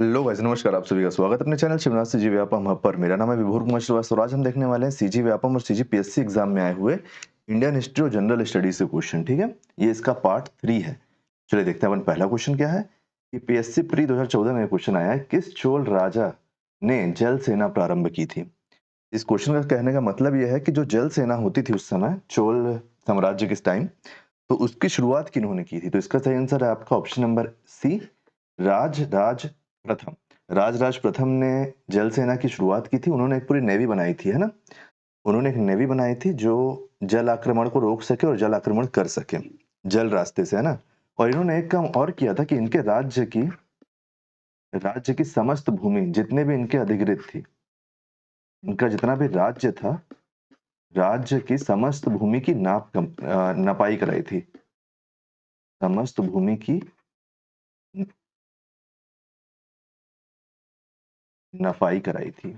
Hello guys, नमस्कार। आप सभी का स्वागत है अपने channel Shivnath CG Vyapam hub पर। मेरा नाम है विभोर कुमार श्रीवास्तव और आज हम देखने वाले हैं सीजी व्यापम और सीजी पीएससी एग्जाम में आए हुए इंडियन हिस्ट्री और जनरल स्टडीज के क्वेश्चन। ठीक है, ये इसका पार्ट 3 है। चलिए देखते हैं अपन पहला क्वेश्चन क्या है। कि पीएससी प्री 2014 में क्वेश्चन आया है, किस चोल राजा ने जल सेना प्रारंभ की थी। इस क्वेश्चन का कहने का मतलब यह है कि जो जल सेना होती थी उस समय चोल साम्राज्य के टाइम, तो उसकी शुरुआत किन्होंने की थी। तो इसका सही आंसर है आपका ऑप्शन नंबर सी, राज प्रथम। राज प्रथम ने जल सेना की शुरुआत की थी। उन्होंने एक पूरी नेवी बनाई थी, है ना। उन्होंने एक नेवी बनाई थी जो जल आक्रमण को रोक सके और जल आक्रमण कर सके जल रास्ते से, है ना। और इन्होंने एक काम और किया था कि इनके राज्य की समस्त भूमि जितने भी इनके अधिकृत थी, इनका जितना भी राज्य था, राज्य की समस्त भूमि की नपाई कराई थी। समस्त भूमि की नफाई कराई थी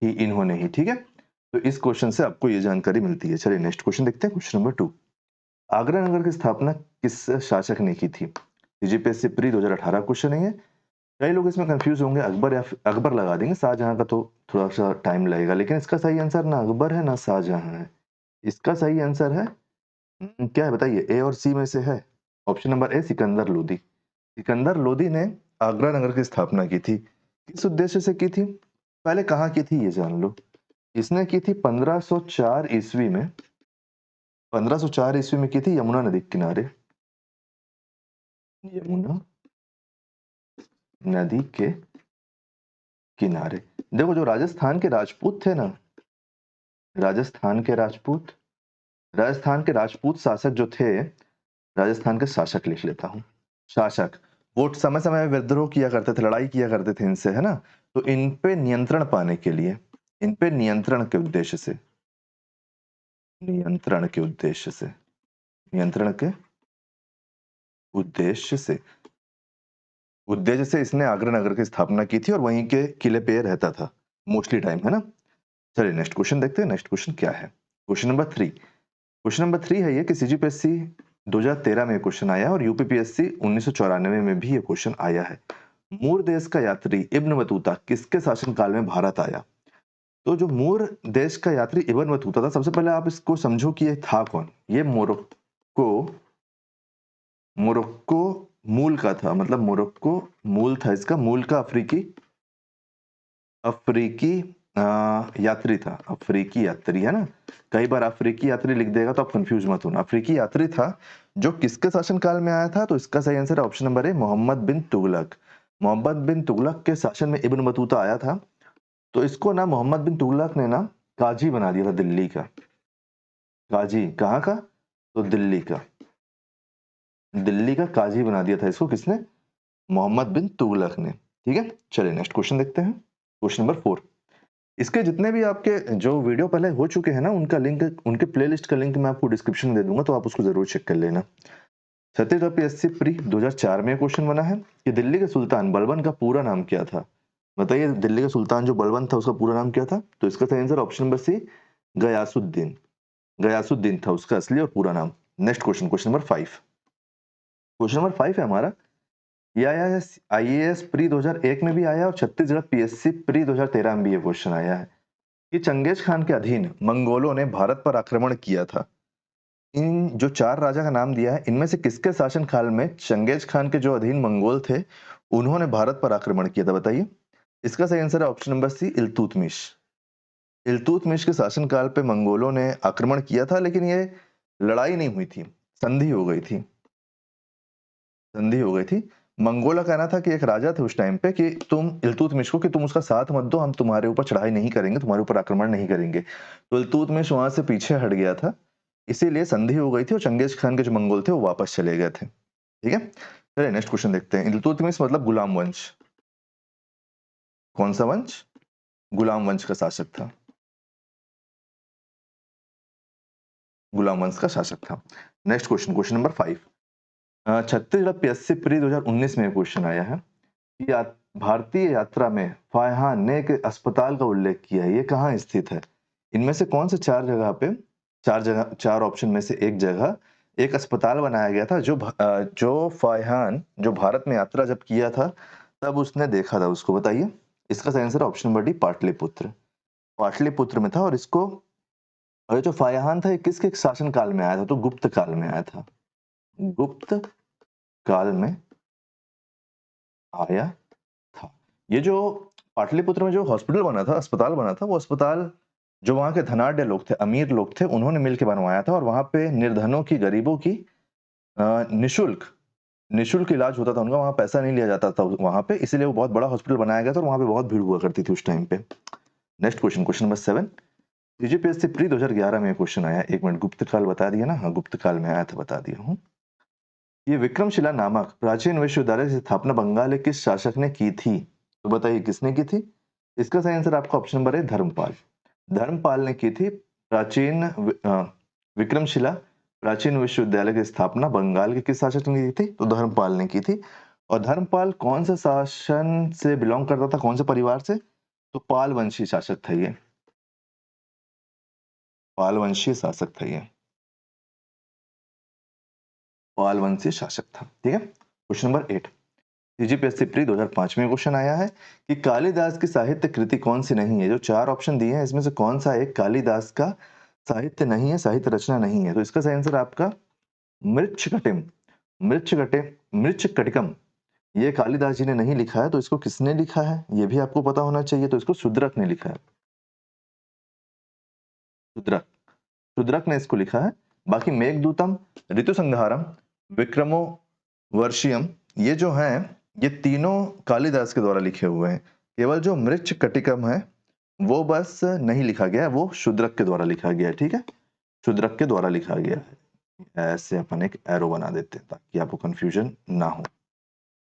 ही इन्होंने ही। ठीक है, तो इस क्वेश्चन से आपको ये जानकारी मिलती है। चलिए नेक्स्ट क्वेश्चन देखते हैं, क्वेश्चन नंबर 2। आगरा नगर की स्थापना किस शासक ने की थी। सीजीपीएससी प्री 2018 क्वेश्चन है ये। कई लोग इसमें कंफ्यूज होंगे, अकबर या अकबर लगा देंगे, शाहजहां का तो थोड़ा सा टाइम लगेगा। लेकिन इसका सही आंसर ना अकबर है ना शाहजहां है। इसका सही आंसर है क्या है बताइए, ए और सी में से है। Option number A, Sikandar Lodi. Sikandar Lodi ने आगरा नगर की स्थापना की थी। किस उद्देश्य से की थी, पहले कहाँ की थी ये जान लो। इसने की थी 1504 ईस्वी में। 1504 ईस्वी में की थी यमुना नदी के किनारे। यमुना नदी के किनारे। देखो, जो राजस्थान के राजपूत थे ना, राजस्थान के राजपूत, राजस्थान के राजपूत शासक जो थे, राजस्थान के शासक लिख लेता हूं, शासक, वो समय समय में विद्रोह किया करते थे, लड़ाई किया करते थे इनसे, है ना। तो इन पे नियंत्रण पाने के लिए, इन पे नियंत्रण के उद्देश्य से, नियंत्रण के उद्देश्य से, नियंत्रण के उद्देश्य से, उद्देश्य से इसने आगरा नगर की स्थापना की थी और वहीं के किले पे रहता था मोस्टली टाइम, है ना। चलिए नेक्स्ट क्वेश्चन देखते हैं। नेक्स्ट क्वेश्चन क्या है, क्वेश्चन नंबर 3। क्वेश्चन नंबर 3 है ये कि सीजीपीएससी 2013 में क्वेश्चन आया और यूपीपीएससी 1994 में भी ये क्वेश्चन आया है। मूर देश का यात्री इब्न बतूता किसके शासनकाल में भारत आया। तो जो मूर देश का यात्री इब्न बतूता था, सबसे पहले आप इसको समझो कि ये था कौन। ये मोरक्को, मोरक्को मूल का था, मतलब मोरक्को मूल था इसका, मूल का अफ्रीकी, अफ्रीकी यात्री था। अफ्रीकी यात्री, है ना। कई बार अफ्रीकी यात्री लिख देगा तो आप कंफ्यूज मत होना। अफ्रीकी यात्री था जो किसके शासनकाल में आया था। तो इसका सही आंसर है ऑप्शन नंबर ए, मोहम्मद बिन तुगलक। मोहम्मद बिन तुगलक के शासन में इब्न बतूता आया था। तो इसको ना मोहम्मद बिन तुगलक ने ना काजी बना दिया था दिल्ली का। काजी कहाँ का, तो दिल्ली का, दिल्ली का काजी बना दिया था इसको किसने, मोहम्मद बिन तुगलक ने। ठीक है, चलिए नेक्स्ट क्वेश्चन देखते हैं, क्वेश्चन नंबर 4। इसके जितने भी आपके जो वीडियो पहले हो चुके हैं ना, उनका लिंक, उनके प्लेलिस्ट का लिंक मैं आपको डिस्क्रिप्शन में दे दूंगा, तो आप उसको जरूर चेक कर लेना। छत्तीसगढ़ पीएससी प्री 2004 में क्वेश्चन बना है कि दिल्ली के सुल्तान बलबन का पूरा नाम क्या था। बताइए, दिल्ली का सुल्तान जो बलबन था उसका पूरा नाम क्या था। तो इसका सही answer option number C, Ghiyasuddin. Ghiyasuddin था उसका असली और पूरा नाम। Next question, question number 5। Question number 5 है हमारा, ये आया है आईएएस प्री 2001 में भी आया और छत्तीसगढ़ पीएससी प्री 2013 में भी ये क्वेश्चन आया है कि चंगेज खान के अधीन मंगोलों ने भारत पर आक्रमण किया था। इन जो 4 राजा का नाम दिया है, इनमें से किसके शासन काल में चंगेज खान के जो अधीन मंगोल थे, उन्होंने भारत पर आक्रमण किया था, बताइए। इसका सही आंसर है option number C, Iltutmish. Iltutmish के शासन काल पे मंगोलों ने आक्रमण किया था, लेकिन ये लड़ाई नहीं हुई थी, संधि हो गई थी, संधि हो गई थी। मंगोला कहना था कि एक राजा थे उस टाइम पे कि तुम इल्तुतमिश को, कि तुम उसका साथ मत दो, हम तुम्हारे ऊपर चढ़ाई नहीं करेंगे, तुम्हारे ऊपर आक्रमण नहीं करेंगे। तो इल्तुतमिश वहां से पीछे हट गया था, इसीलिए संधि हो गई थी और चंगेज खान के जो मंगोल थे वो वापस चले गए थे। ठीक है, चलिए नेक्स्ट क्वेश्चन देखते हैं। इल्तुतमिश मतलब गुलाम वंश, कौन सा वंश, गुलाम वंश का शासक था, गुलाम वंश का शासक था। Next question, question number 5। Chhattisgarh PSC pre 2019 में क्वेश्चन आया है कि भारतीय यात्रा में फायहान ने एक अस्पताल का उल्लेख किया है, ये कहाँ स्थित है। इनमें से कौन से 4 जगह पे, 4 जगह, 4 ऑप्शन में से एक जगह एक अस्पताल बनाया गया था जो फायहान जो भारत में यात्रा जब किया था तब उसने देखा था उसको। बताइए, इसका सही answer option number D Pataliputra. Pataliputra में था। और ये जो फायहान था ये किसके शासन काल में आया था? तो गुप्त काल में आया था। गुप्त काल में आया था। ये जो पाटलिपुत्र में जो हॉस्पिटल बना था, अस्पताल बना था, वो अस्पताल जो वहां के धनाढ्य लोग थे, अमीर लोग थे, उन्होंने मिलकर बनवाया था। और वहां पे निर्धनों की, गरीबों की निशुल्क निशुल्क इलाज होता था उनका। वहां पैसा नहीं लिया जाता था वहां पे, इसीलिए वो बहुत बड़ा हॉस्पिटल बनाया गया था और वहां पे बहुत भीड़ हुआ करती थी उस टाइम पे। Next question, question number 7। CGPSC pre 2011 में क्वेश्चन आया। एक मिनट, गुप्त काल बता दिया ना? हाँ, गुप्त काल में आया था, बता दिया हूँ। ये विक्रमशिला नामक प्राचीन विश्वविद्यालय की स्थापना बंगाल के किस शासक ने की थी? तो बताइए किसने की थी? इसका सही आंसर आपका ऑप्शन नंबर है धर्मपाल। धर्मपाल ने की थी विक्रमशिला प्राचीन विश्वविद्यालय की स्थापना बंगाल के किस शासक ने की थी? तो धर्मपाल ने की थी। और धर्मपाल कौन सा शासन से बिलोंग करता था, कौन से परिवार से? तो पाल वंशी शासक था ये। पाल वंशीय शासक था ये। पाल वंशीय शासक था। ठीक है। Question number 8। सीजीपीएससी प्री 2005 में क्वेश्चन आया है कि कालिदास की साहित्य कृति कौन सी नहीं है? जो 4 ऑप्शन दिए हैं इसमें से कौन सा एक कालिदास का साहित्य नहीं है, साहित्य रचना नहीं है? तो इसका सही आंसर आपका मृच्छकटिम। मृच्छकटिकम ये कालिदास जी ने नहीं लिखा है। तो इसको किसने लिखा है ये भी आपको पता होना चाहिए। तो इसको शूद्रक ने लिखा है। शूद्रक शूद्रक ने इसको लिखा है। बाकी मेघदूतम, ऋतुसंहारम, विक्रमो वर्षियम, ये जो हैं ये तीनों कालिदास के द्वारा लिखे हुए हैं। केवल जो मृच्छकटिकम है वो बस नहीं लिखा गया है, वो शूद्रक के द्वारा लिखा गया है। ठीक है, शूद्रक के द्वारा लिखा गया है। ऐसे अपन एक एरो बना देते हैं ताकि आपको कंफ्यूजन ना हो।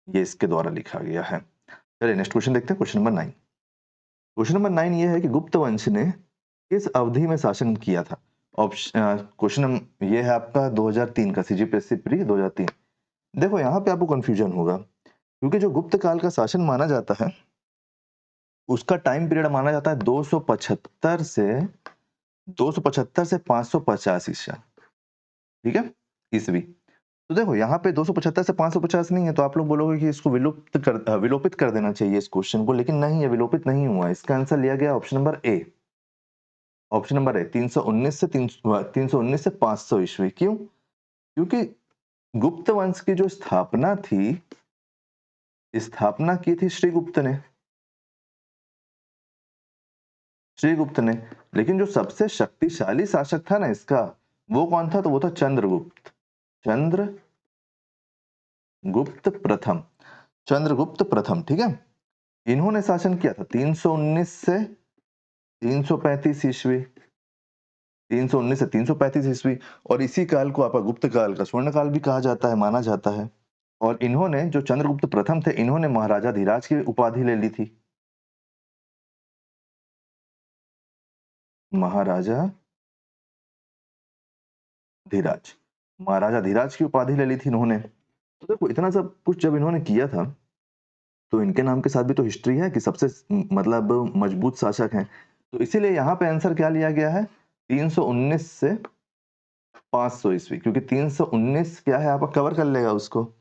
ये इसके द्वारा लिखा गया है। चलिए नेक्स्ट क्वेश्चन देखते हैं, क्वेश्चन नंबर 9। क्वेश्चन नंबर 9 ये है कि गुप्त वंश ने किस अवधि में शासन किया था? ऑप्शन क्वेश्चन ये है आपका 2003 का, सीजीपीएससी प्री 2003। देखो यहाँ पे आपको कंफ्यूजन होगा क्योंकि जो गुप्त काल का शासन माना जाता है उसका टाइम पीरियड माना जाता है 275 से 550 ईसा। ठीक है, ईसवी। तो देखो यहाँ पे 275 से 550 नहीं है, तो आप लोग बोलोगे कि इसको विलोपित कर देना चाहिए इस क्वेश्चन को, लेकिन नहीं है, विलोपित नहीं हुआ। इसका आंसर लिया गया option number A. Option number A 319 से 500 ईस्वी। क्यों? क्योंकि गुप्त वंश की जो स्थापना की थी श्रीगुप्त ने। लेकिन जो सबसे शक्तिशाली शासक था ना इसका, वो कौन था? तो वो था चंद्रगुप्त प्रथम। ठीक है, इन्होंने शासन किया था 319 से 335 ईस्वी। 319 से 335 ईस्वी। और इसी काल को आपका गुप्त काल का स्वर्ण काल भी कहा जाता है, माना जाता है। और इन्होंने, जो चंद्रगुप्त प्रथम थे, इन्होंने महाराजा धीराज की उपाधि ले ली थी। महाराजा धीराज महाराजा धीराज की उपाधि ले ली थी इन्होंने। तो देखो इतना सब कुछ जब इन्होंने किया था तो इनके नाम के साथ भी तो हिस्ट्री है कि सबसे मतलब मजबूत शासक हैं। तो इसीलिए यहाँ पे आंसर क्या लिया गया है? 319 से 500 ईस्वी, क्योंकि 319 क्या है आपका कवर कर लेगा उसको,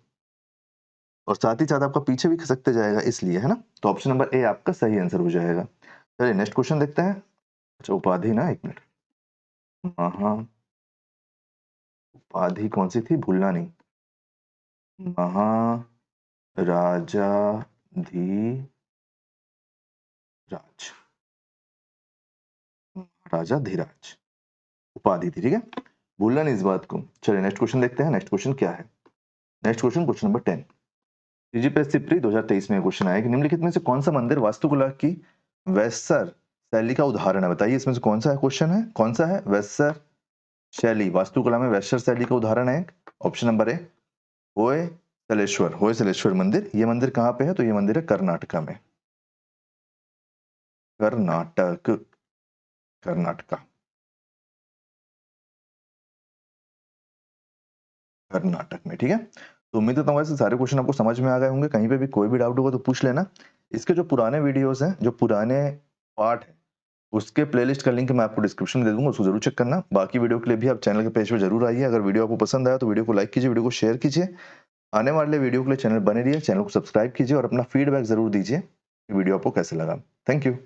और साथ ही साथ आपका पीछे भी खसकते जाएगा, इसलिए, है ना? तो ऑप्शन नंबर ए आपका सही आंसर हो जाएगा। चलिए नेक्स्ट क्वेश्चन देखते हैं। अच्छा, उपाधि ना, एक मिनट, महा उपाधि कौन सी थी, भूलना नहीं। महाराजाधिराज महाराजाधिराज उपाधि थी। ठीक है, भूलना नहीं इस बात को। चलिए नेक्स्ट क्वेश्चन देखते हैं। नेक्स्ट क्वेश्चन क्या है? Next question, question number 10। CGPSC pre 2023 में क्वेश्चन आया कि निम्नलिखित में से कौन सा मंदिर वास्तुकला की वेस्टर शैली का उदाहरण है? बताइए इसमें से कौन सा है, क्वेश्चन है कौन सा है? वेस्टर शैली, वास्तुकला में वेस्टर शैली का उदाहरण है। ऑप्शन नंबर ए होयसलेश्वर मंदिर। ये मंदिर कहाँ पे है? तो ये मंदिर है कर्नाटका में। कर्नाटका में। ठीक है, तो उम्मीद करता हूँ वैसे सारे क्वेश्चन आपको समझ में आ गए होंगे। कहीं पे भी कोई भी डाउट होगा तो पूछ लेना। इसके जो पुराने वीडियोस हैं, जो पुराने पार्ट है, उसके प्लेलिस्ट का लिंक मैं आपको डिस्क्रिप्शन में दे दूंगा, उसको जरूर चेक करना। बाकी वीडियो के लिए भी आप चैनल के पेज पे जरूर आइए। अगर वीडियो आपको पसंद आया तो वीडियो को लाइक कीजिए, वीडियो को शेयर कीजिए। आने वाले वीडियो के लिए चैनल बने रहिए, चैनल को सब्सक्राइब कीजिए और अपना फीडबैक जरूर दीजिए वीडियो आपको कैसे लगा। Thank you.